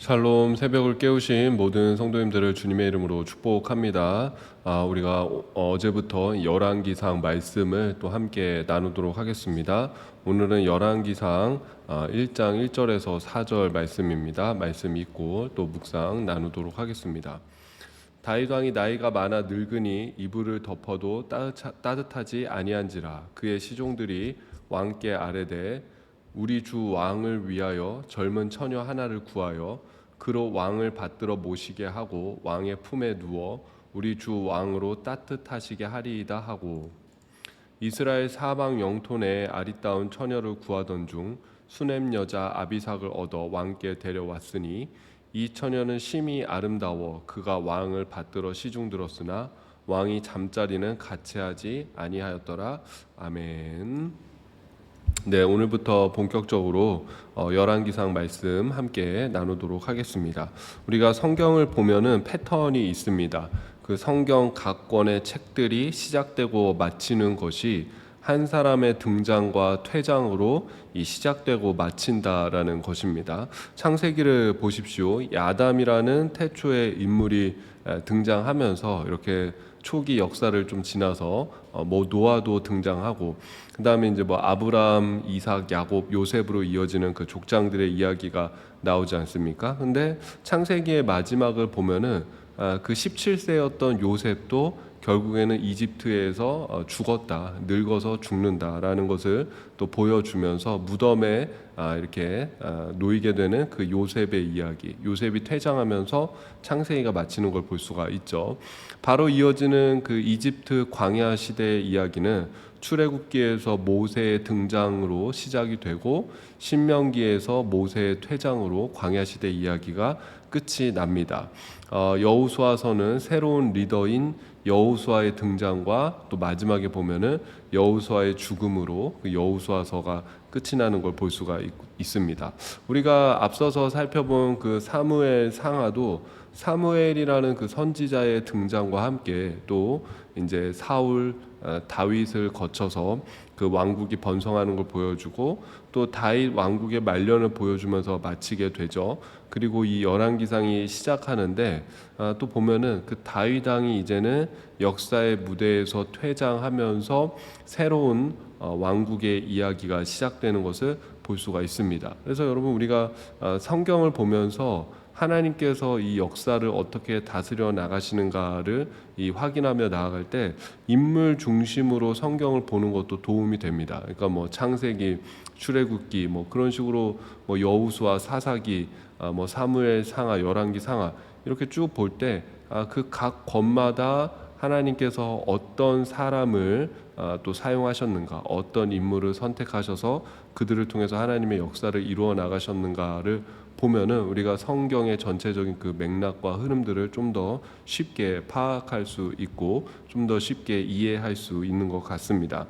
샬롬. 새벽을 깨우신 모든 성도님들을 주님의 이름으로 축복합니다. 우리가 어제부터 열왕기상 말씀을 또 함께 나누도록 하겠습니다. 오늘은 열왕기상 1장 1절에서 4절 말씀입니다. 말씀 읽고 또 묵상 나누도록 하겠습니다. 다윗 왕이 나이가 많아 늙으니 이불을 덮어도 따뜻하지 아니한지라. 그의 시종들이 왕께 아뢰되 우리 주 왕을 위하여 젊은 처녀 하나를 구하여 그로 왕을 받들어 모시게 하고 왕의 품에 누워 우리 주 왕으로 따뜻하시게 하리이다 하고, 이스라엘 사방 영토 내에 아리따운 처녀를 구하던 중 수넴 여자 아비삭을 얻어 왕께 데려왔으니 이 처녀는 심히 아름다워 그가 왕을 받들어 시중들었으나 왕이 잠자리는 같이 하지 아니하였더라. 아멘. 네, 오늘부터 본격적으로 열왕기상 말씀 함께 나누도록 하겠습니다. 우리가 성경을 보면은 패턴이 있습니다. 그 성경 각 권의 책들이 시작되고 마치는 것이 한 사람의 등장과 퇴장으로 시작되고 마친다라는 것입니다. 창세기를 보십시오. 아담이라는 태초의 인물이 등장하면서 이렇게 초기 역사를 좀 지나서 노아도 등장하고, 그 다음에 이제 아브라함, 이삭, 야곱, 요셉으로 이어지는 그 족장들의 이야기가 나오지 않습니까? 근데 창세기의 마지막을 보면은 그 17세였던 요셉도 결국에는 이집트에서 죽었다, 늙어서 죽는다라는 것을 또 보여주면서 무덤에 이렇게 놓이게 되는 그 요셉의 이야기, 요셉이 퇴장하면서 창세기가 마치는 걸 볼 수가 있죠. 바로 이어지는 그 이집트 광야 시대의 이야기는 출애굽기에서 모세의 등장으로 시작이 되고 신명기에서 모세의 퇴장으로 광야 시대 이야기가 끝이 납니다. 여호수아서는 새로운 리더인 여호수아의 등장과 또 마지막에 보면은 여호수아의 죽음으로 그 여호수아서가 끝이 나는 걸 볼 수가 있습니다. 우리가 앞서서 살펴본 그 사무엘 상하도 사무엘이라는 그 선지자의 등장과 함께 또 이제 사울, 다윗을 거쳐서 그 왕국이 번성하는 걸 보여주고 또 다윗 왕국의 말년을 보여주면서 마치게 되죠. 그리고 이 열왕기상이 시작하는데 또 보면은 그 다윗 왕이 이제는 역사의 무대에서 퇴장하면서 새로운 왕국의 이야기가 시작되는 것을 볼 수가 있습니다. 그래서 여러분, 우리가 성경을 보면서 하나님께서 이 역사를 어떻게 다스려 나가시는가를 확인하며 나아갈 때 인물 중심으로 성경을 보는 것도 도움이 됩니다. 그러니까 창세기, 출애굽기 그런 식으로 여호수아, 사사기, 사무엘 상하, 열왕기 상하 이렇게 쭉 볼 때 그 각 권마다 하나님께서 어떤 사람을 또 사용하셨는가, 어떤 인물을 선택하셔서 그들을 통해서 하나님의 역사를 이루어 나가셨는가를 보면은 우리가 성경의 전체적인 그 맥락과 흐름들을 좀 더 쉽게 파악할 수 있고 좀 더 쉽게 이해할 수 있는 것 같습니다.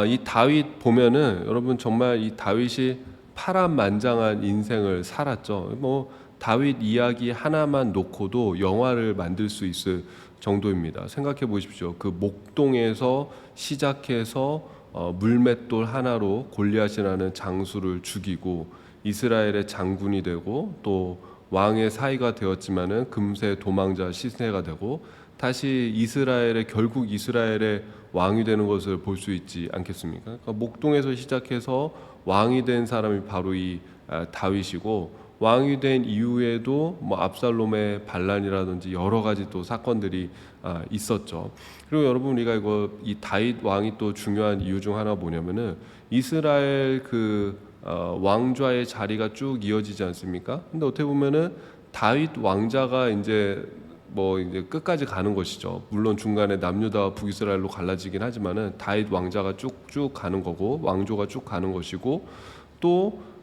이 다윗 보면은 여러분, 정말 이 다윗이 파란만장한 인생을 살았죠. 다윗 이야기 하나만 놓고도 영화를 만들 수 있을 정도입니다. 생각해 보십시오. 그 목동에서 시작해서 물맷돌 하나로 골리앗이라는 장수를 죽이고 이스라엘의 장군이 되고 또 왕의 사이가 되었지만은 금세 도망자 시세가 되고 다시 결국 이스라엘의 왕이 되는 것을 볼 수 있지 않겠습니까? 그러니까 목동에서 시작해서 왕이 된 사람이 바로 이 다윗이고, 왕이 된 이후에도 압살롬의 반란이라든지 여러 가지 또 사건들이 있었죠. 그리고 여러분, 우리가 이 다윗 왕이 또 중요한 이유 중 하나 뭐냐면은 이스라엘 왕좌의 자리가 쭉 이어지지 않습니까? 근데 어떻게 보면은 다윗 왕자가 이제 끝까지 가는 것이죠. 물론 중간에 남유다와 북이스라엘로 갈라지긴 하지만은 다윗 왕자가 쭉쭉 가는 거고 왕조가 쭉 가는 것이고, 또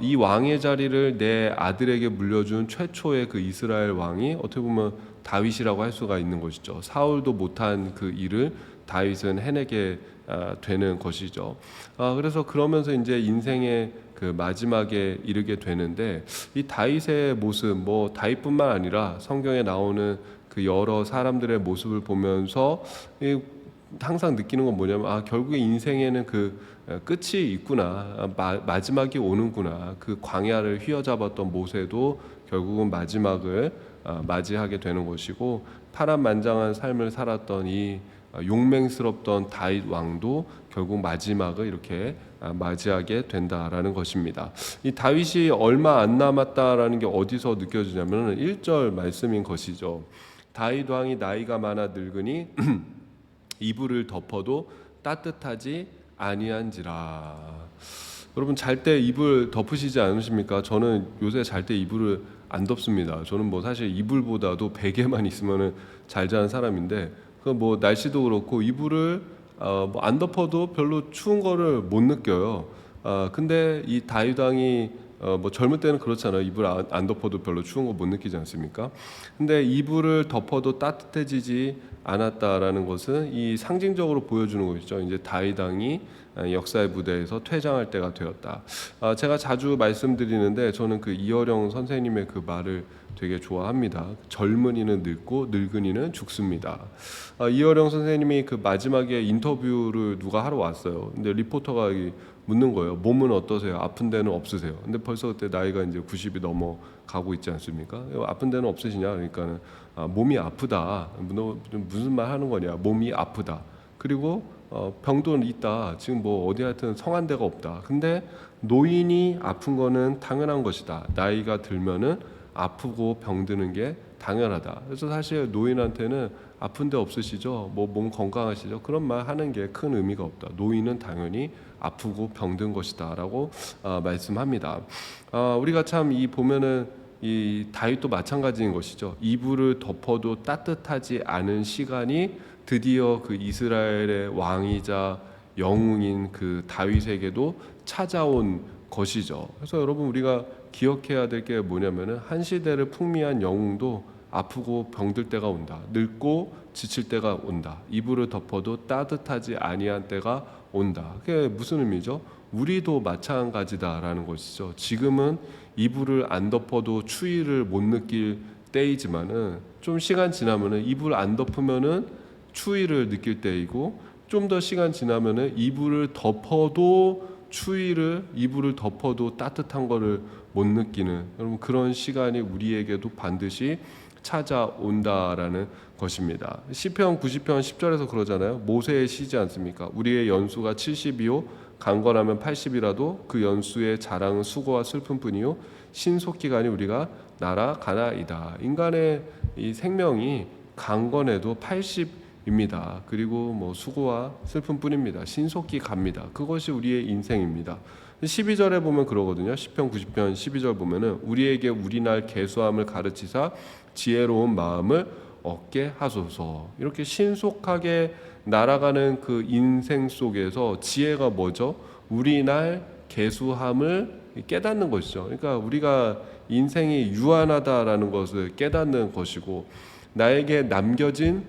이 왕의 자리를 내 아들에게 물려준 최초의 그 이스라엘 왕이 어떻게 보면 다윗이라고 할 수가 있는 것이죠. 사울도 못한 그 일을 다윗은 해내게 되는 것이죠. 그래서 그러면서 이제 인생의 그 마지막에 이르게 되는데, 이 다윗의 모습, 다윗뿐만 아니라 성경에 나오는 그 여러 사람들의 모습을 보면서 항상 느끼는 건 뭐냐면 결국에 인생에는 그 끝이 있구나, 마지막이 오는구나. 그 광야를 휘어잡았던 모세도 결국은 마지막을 맞이하게 되는 것이고, 파란만장한 삶을 살았던 이 용맹스럽던 다윗 왕도 결국 마지막을 이렇게 맞이하게 된다라는 것입니다. 이 다윗이 얼마 안 남았다라는 게 어디서 느껴지냐면 1절 말씀인 것이죠. 다윗 왕이 나이가 많아 늙으니 이불을 덮어도 따뜻하지 아니한지라. 여러분 잘 때 이불 덮으시지 않으십니까? 저는 요새 잘 때 이불을 안 덮습니다. 저는 뭐 사실 이불보다도 베개만 있으면은 잘 자는 사람인데, 그 뭐 날씨도 그렇고 이불을 뭐 안 덮어도 별로 추운 거를 못 느껴요. 근데 이 다윗 왕이 뭐 젊을 때는 그렇잖아요. 이불 안 덮어도 별로 추운 거 못 느끼지 않습니까? 근데 이불을 덮어도 따뜻해지지 않았다라는 것은 이 상징적으로 보여주는 것이죠. 이제 다윗 왕이 역사의 무대에서 퇴장할 때가 되었다. 제가 자주 말씀드리는데 저는 그 이어령 선생님의 그 말을 되게 좋아합니다. 젊은이는 늙고 늙은이는 죽습니다. 이어령 선생님이 그 마지막에 인터뷰를 누가 하러 왔어요. 근데 리포터가 묻는 거예요. 몸은 어떠세요? 아픈 데는 없으세요? 근데 벌써 그때 나이가 이제 90이 넘어 가고 있지 않습니까? 아픈 데는 없으시냐? 그러니까는 몸이 아프다. 너 무슨 말 하는 거냐? 몸이 아프다. 그리고 병도 있다. 지금 뭐 어디 하여튼 성한 데가 없다. 근데 노인이 아픈 거는 당연한 것이다. 나이가 들면은 아프고 병드는 게 당연하다. 그래서 사실 노인한테는 아픈 데 없으시죠? 뭐 몸 건강하시죠? 그런 말 하는 게 큰 의미가 없다. 노인은 당연히 아프고 병든 것이다라고 말씀합니다. 우리가 참 이 보면은 이 다윗도 마찬가지인 것이죠. 이불을 덮어도 따뜻하지 않은 시간이 드디어 그 이스라엘의 왕이자 영웅인 그 다윗에게도 찾아온 것이죠. 그래서 여러분 우리가 기억해야 될 게 뭐냐면은 한 시대를 풍미한 영웅도 아프고 병들 때가 온다. 늙고 지칠 때가 온다. 이불을 덮어도 따뜻하지 아니한 때가 온다. 그게 무슨 의미죠? 우리도 마찬가지다라는 것이죠. 지금은 이불을 안 덮어도 추위를 못 느낄 때이지만은 좀 시간 지나면은 이불 안 덮으면은 추위를 느낄 때이고, 좀 더 시간 지나면은 이불을 덮어도 이불을 덮어도 따뜻한 거를 못 느끼는, 여러분 그런 시간이 우리에게도 반드시 찾아온다라는 것입니다. 시편 90편 10절에서 그러잖아요. 모세의 시지 않습니까? 우리의 연수가 70이요 강건하면 80이라도 그 연수의 자랑은 수고와 슬픔뿐이요 신속기간이 우리가 날아가나이다. 인간의 이 생명이 강건해도 80입니다. 그리고 뭐 수고와 슬픔뿐입니다. 신속히 갑니다. 그것이 우리의 인생입니다. 12절에 보면 그러거든요. 시편 90편 12절 보면은 우리에게 우리날 계수함을 가르치사 지혜로운 마음을 얻게 하소서. 이렇게 신속하게 날아가는 그 인생 속에서 지혜가 뭐죠? 우리날 계수함을 깨닫는 것이죠. 그러니까 우리가 인생이 유한하다라는 것을 깨닫는 것이고, 나에게 남겨진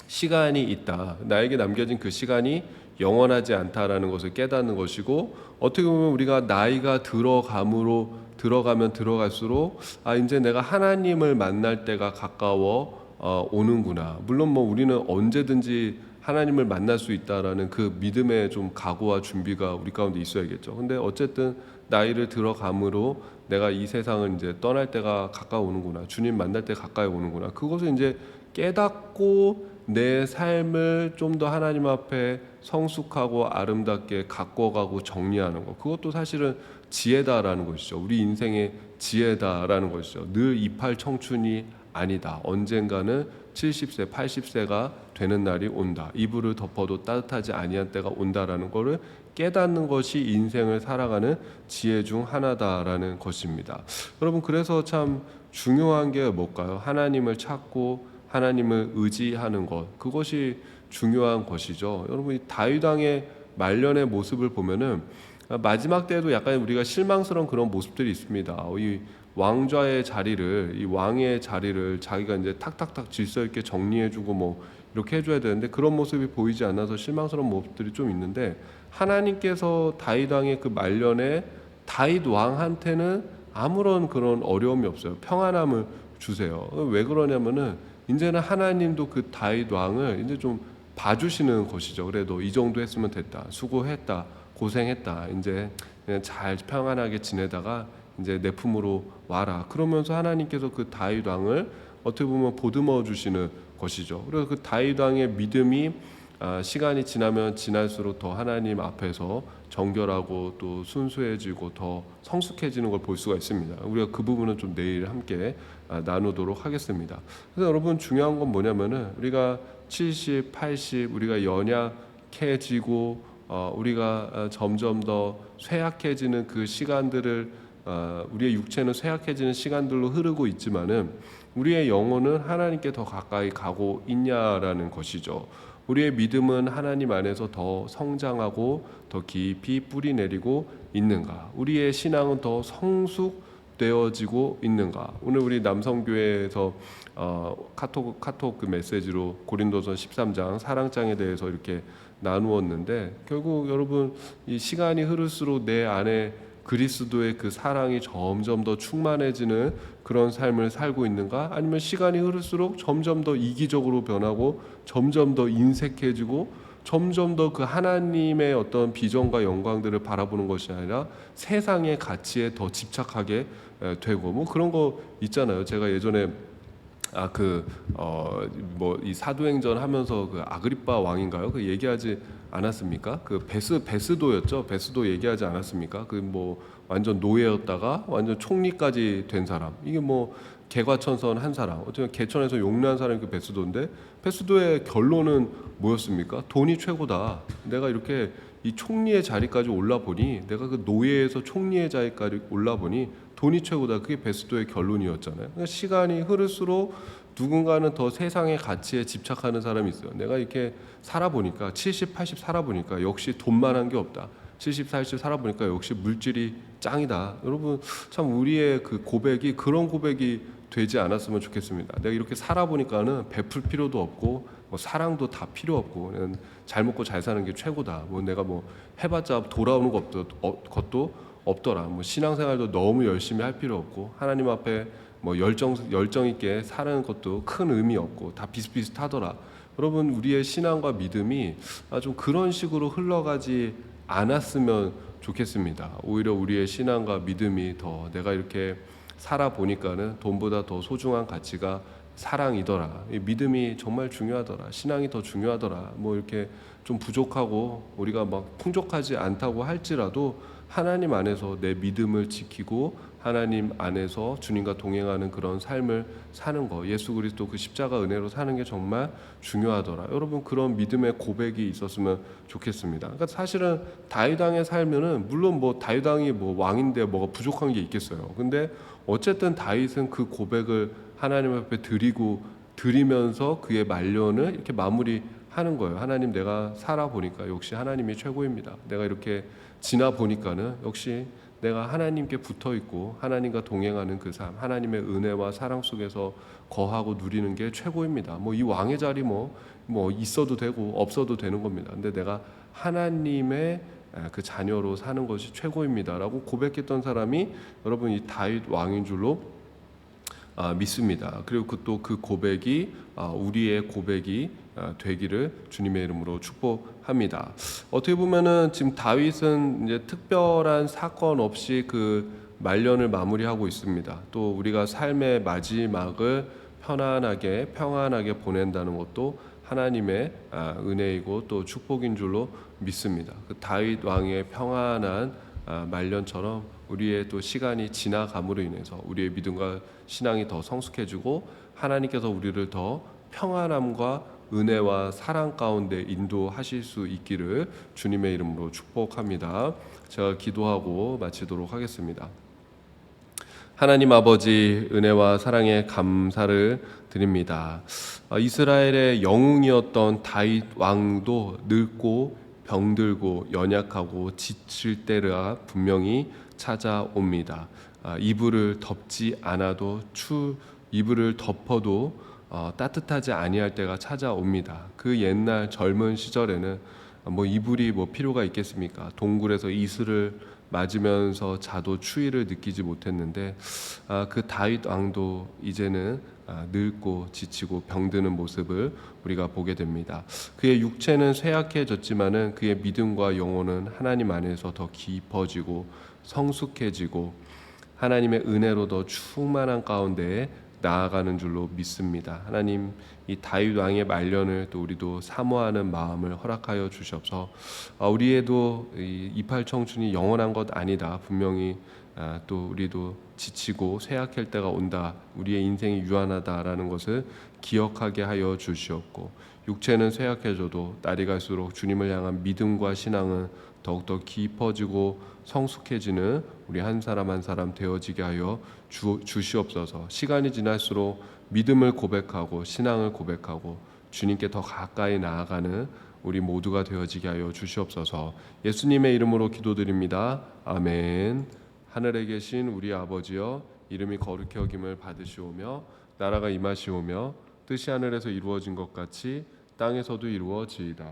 시간이 있다. 나에게 남겨진 그 시간이 영원하지 않다라는 것을 깨닫는 것이고, 어떻게 보면 우리가 나이가 들어가면 들어갈수록 이제 내가 하나님을 만날 때가 가까워 오는구나. 물론 뭐 우리는 언제든지 하나님을 만날 수 있다라는 그 믿음의 좀 각오와 준비가 우리 가운데 있어야겠죠. 근데 어쨌든 나이를 들어감으로 내가 이 세상을 이제 떠날 때가 가까워오는구나. 주님 만날 때 가까이 오는구나. 그것을 이제 깨닫고 내 삶을 좀 더 하나님 앞에 성숙하고 아름답게 가꿔가고 정리하는 것, 그것도 사실은 지혜다라는 것이죠. 우리 인생의 지혜다라는 것이죠. 늘 이팔 청춘이 아니다. 언젠가는 70세, 80세가 되는 날이 온다. 이불을 덮어도 따뜻하지 아니한 때가 온다라는 것을 깨닫는 것이 인생을 살아가는 지혜 중 하나다라는 것입니다. 여러분 그래서 참 중요한 게 뭘까요? 하나님을 찾고 하나님을 의지하는 것, 그것이 중요한 것이죠. 여러분 이 다윗 왕의 말년의 모습을 보면은 마지막 때에도 약간 우리가 실망스러운 그런 모습들이 있습니다. 이 왕좌의 자리를, 이 왕의 자리를 자기가 이제 탁탁탁 질서 있게 정리해주고 뭐 이렇게 해줘야 되는데 그런 모습이 보이지 않아서 실망스러운 모습들이 좀 있는데, 하나님께서 다윗 왕의 그 말년에 다윗 왕한테는 아무런 그런 어려움이 없어요. 평안함을 주세요. 왜 그러냐면은 이제는 하나님도 그 다윗 왕을 이제 좀 봐주시는 것이죠. 그래도 이 정도 했으면 됐다, 수고했다, 고생했다, 이제 그냥 잘 평안하게 지내다가 이제 내 품으로 와라. 그러면서 하나님께서 그 다윗 왕을 어떻게 보면 보듬어 주시는 것이죠. 그래서 그 다윗 왕의 믿음이 시간이 지나면 지날수록 더 하나님 앞에서 정결하고 또 순수해지고 더 성숙해지는 걸 볼 수가 있습니다. 우리가 그 부분은 좀 내일 함께 나누도록 하겠습니다. 그래서 여러분 중요한 건 뭐냐면은 우리가 70, 80 우리가 연약해지고 우리가 점점 더 쇠약해지는 그 시간들을 우리의 육체는 쇠약해지는 시간들로 흐르고 있지만은 우리의 영혼은 하나님께 더 가까이 가고 있냐라는 것이죠. 우리의 믿음은 하나님 안에서 더 성장하고 더 깊이 뿌리 내리고 있는가? 우리의 신앙은 더 성숙되어지고 있는가? 오늘 우리 남성교회에서 카톡 그 메시지로 고린도서 13장 사랑장에 대해서 이렇게 나누었는데, 결국 여러분 이 시간이 흐를수록 내 안에 그리스도의 그 사랑이 점점 더 충만해지는 그런 삶을 살고 있는가? 아니면 시간이 흐를수록 점점 더 이기적으로 변하고 점점 더 인색해지고 점점 더 그 하나님의 어떤 비전과 영광들을 바라보는 것이 아니라 세상의 가치에 더 집착하게 되고, 뭐 그런 거 있잖아요. 제가 예전에 이 사도행전 하면서 그 아그리빠 왕인가요? 그 얘기하지 않았습니까? 그 베스도였죠. 베스도 얘기하지 않았습니까? 그 뭐 완전 노예였다가 완전 총리까지 된 사람. 이게 뭐 개과천선 한 사람. 어떻게 개천에서 용난 사람이 그 베스도인데, 베스도의 결론은 뭐였습니까? 돈이 최고다. 내가 이렇게 이 총리의 자리까지 올라 보니, 내가 그 노예에서 총리의 자리까지 올라 보니 돈이 최고다. 그게 베스도의 결론이었잖아요. 그러니까 시간이 흐를수록 누군가는 더 세상의 가치에 집착하는 사람이 있어요. 내가 이렇게 살아보니까 70, 80 살아보니까 역시 돈만한 게 없다. 70, 80 살아보니까 역시 물질이 짱이다. 여러분 참 우리의 그 고백이 그런 고백이 되지 않았으면 좋겠습니다. 내가 이렇게 살아보니까는 베풀 필요도 없고 뭐 사랑도 다 필요 없고 그냥 잘 먹고 잘 사는 게 최고다. 뭐 내가 뭐 해봤자 돌아오는 것도 없더라. 뭐 신앙생활도 너무 열심히 할 필요 없고 하나님 앞에 뭐 열정 있게 사는 것도 큰 의미 없고 다 비슷비슷하더라. 여러분 우리의 신앙과 믿음이 좀 그런 식으로 흘러가지 않았으면 좋겠습니다. 오히려 우리의 신앙과 믿음이 더 내가 이렇게 살아보니까는 돈보다 더 소중한 가치가 사랑이더라. 이 믿음이 정말 중요하더라. 신앙이 더 중요하더라. 뭐 이렇게 좀 부족하고 우리가 막 풍족하지 않다고 할지라도 하나님 안에서 내 믿음을 지키고 하나님 안에서 주님과 동행하는 그런 삶을 사는 거, 예수 그리스도 그 십자가 은혜로 사는 게 정말 중요하더라. 여러분 그런 믿음의 고백이 있었으면 좋겠습니다. 그러니까 사실은 다윗 왕의 삶은 물론 뭐 다윗 왕이 뭐 왕인데 뭐가 부족한 게 있겠어요. 근데 어쨌든 다윗은 그 고백을 하나님 앞에 드리면서 그의 말년을 이렇게 마무리하는 거예요. 하나님 내가 살아보니까 역시 하나님이 최고입니다. 내가 이렇게 지나 보니까는 역시 내가 하나님께 붙어 있고 하나님과 동행하는 그 삶, 하나님의 은혜와 사랑 속에서 거하고 누리는 게 최고입니다. 뭐 이 왕의 자리 뭐 있어도 되고 없어도 되는 겁니다. 근데 내가 하나님의 그 자녀로 사는 것이 최고입니다라고 고백했던 사람이 여러분 이 다윗 왕인 줄로 믿습니다. 그리고 또 그 고백이 우리의 고백이 되기를 주님의 이름으로 축복합니다. 어떻게 보면은 지금 다윗은 이제 특별한 사건 없이 그 말년을 마무리하고 있습니다. 또 우리가 삶의 마지막을 평안하게 보낸다는 것도 하나님의 은혜이고 또 축복인 줄로 믿습니다. 그 다윗 왕의 평안한 말년처럼 우리의 또 시간이 지나감으로 인해서 우리의 믿음과 신앙이 더 성숙해지고 하나님께서 우리를 더 평안함과 은혜와 사랑 가운데 인도하실 수 있기를 주님의 이름으로 축복합니다. 제가 기도하고 마치도록 하겠습니다. 하나님 아버지 은혜와 사랑에 감사를 드립니다. 이스라엘의 영웅이었던 다윗 왕도 늙고 병들고 연약하고 지칠 때가 분명히 찾아옵니다. 이불을 덮지 않아도 이불을 덮어도 따뜻하지 아니할 때가 찾아옵니다. 그 옛날 젊은 시절에는 뭐 이불이 뭐 필요가 있겠습니까? 동굴에서 이슬을 맞으면서 자도 추위를 느끼지 못했는데 그 다윗 왕도 이제는 늙고 지치고 병드는 모습을 우리가 보게 됩니다. 그의 육체는 쇠약해졌지만은 그의 믿음과 영혼은 하나님 안에서 더 깊어지고 성숙해지고 하나님의 은혜로 더 충만한 가운데에 나아가는 줄로 믿습니다. 하나님 이 다윗 왕의 말년을 또 우리도 사모하는 마음을 허락하여 주셔서 우리에도 이 이팔 청춘이 영원한 것 아니다. 분명히 또 우리도 지치고 쇠약할 때가 온다. 우리의 인생이 유한하다라는 것을 기억하게 하여 주시옵고 육체는 쇠약해져도 날이 갈수록 주님을 향한 믿음과 신앙은 더욱더 깊어지고 성숙해지는 우리 한 사람 한 사람 되어지게 하여 주시옵소서. 시간이 지날수록 믿음을 고백하고 신앙을 고백하고 주님께 더 가까이 나아가는 우리 모두가 되어지게 하여 주시옵소서. 예수님의 이름으로 기도드립니다. 아멘. 하늘에 계신 우리 아버지여, 이름이 거룩히 여김을 받으시오며 나라가 임하시오며 뜻이 하늘에서 이루어진 것 같이 땅에서도 이루어지이다.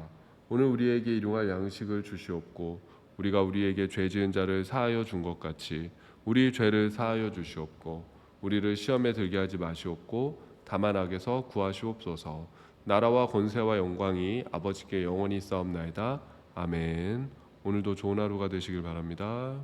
오늘 우리에게 일용할 양식을 주시옵고 우리가 우리에게 죄 지은 자를 사하여 준 것 같이 우리 죄를 사하여 주시옵고 우리를 시험에 들게 하지 마시옵고 다만 악에서 구하시옵소서. 나라와 권세와 영광이 아버지께 영원히 있사옵나이다. 아멘. 오늘도 좋은 하루가 되시길 바랍니다.